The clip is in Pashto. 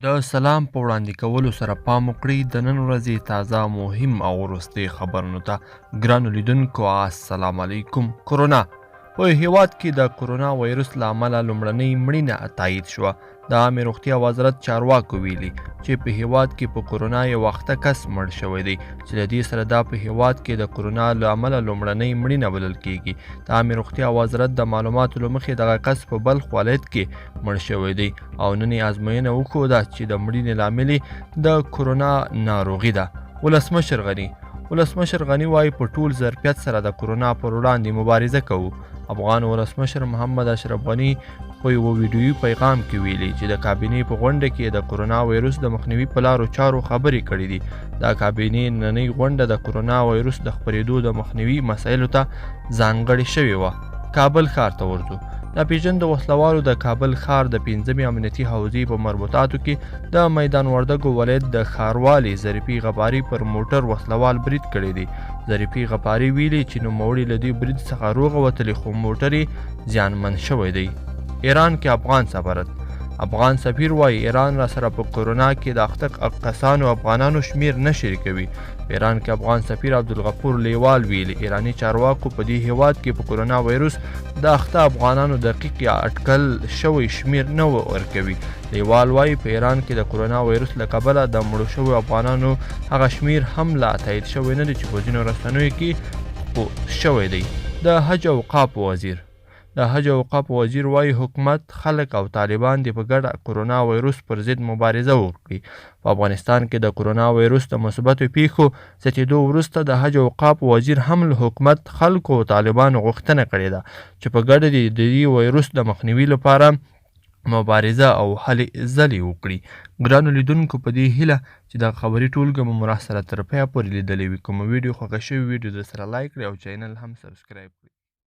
د سلام په وړاندې کولو سره پام وکړئ د نن ورځې تازه مهم او وروستي خبرونو ته ګرانو لیدونکو السلام علیکم. کرونا په هیواد کې د کرونا وایرس له امله لومړنۍ مړینه تایید شوه. د عامې روغتیا وزارت چارواکو ویلي چې په هیواد کې په کرونا یو وخته کس مړ شوی دی چې د دې سره دا په هیواد کې د کرونا له امله لومړنۍ مړینه بلل کیږي. د عامې روغتیا وزارت د معلوماتو له مخې دغه کس په بلخ ولایت کې مړ شوی دی او نن یې ازموینه وښوده چې د مړینې لامل د کرونا ناروغي ده. ولسمشر غني وایي په ټول ظرفیت سره د کرونا پر وړاندې مبارزه کوو. افغان ولسمشر محمد اشرف غني په یو ویډیویي پیغام کې ویلي چې د کابینې په غونډه کې د کرونا وایرس د مخنیوي په لارو چارو خبرې کړې دي. د کابینې نننۍ غونډه د کرونا وایرس د خپرېدو د مخنیوي مسایلو ته ځانګړې شوې وه. کابل ښار ته ورځو. ناپېژاندو وسلوالو د کابل ښار د 5مې امنیتي حوزې په مربوطاتو کې د میدان وردګو ولایت د ښاروالي ظریفي غفاري پر موټر وسلوال برید کړی دی. ظریفي غفاري ویلي چې نوموړي له دې برید څخه روغه وتلي خو موټر یې زیانمن شوی دی. ایران کې افغان سفارت. افغان سفیر وایي ایران را سره په کرونا کې د اخته کسانو افغانانو شمیر نه شریکوي. په ایران کې افغان سفیر عبدالغفور لیوال ویلي ایراني چارواکو په دې هیواد کې په کرونا وایرس د اخته افغانانو دقیق یا اټکل شوی شمیر نه ورکوي. لیوال وایي په ایران کې د کرونا وایرس له کبله د مړو شویو افغانانو هغه شمیر هم لا تایید شوی نه دی چې په ځینو رسنیو کې خپور شوی دی. د حج او اوقافو وزیر وایي حکومت، خلک او طالبان دې په ګډه کرونا وایرس پر ضد مبارزه وکړي. په افغانستان کې د کرونا وایرس د مثبتو پیښو زیاتېدو وروسته د حج او اوقافو وزیر هم له حکومت، خلکو او طالبانو غوښتنه کړې ده چې په ګډه د دې وایرس د مخنیوي لپاره مبارزه او هلې ځلې وکړي. ګرانو لیدونکو په دې هیله چې د خبري ټولګه مو مرسته تر پایه پورې لیدلې وي. کومه ویډیو خوښه شوې ویډیو در سره لایک کړئ او چینل هم سبسکرایب کړئ.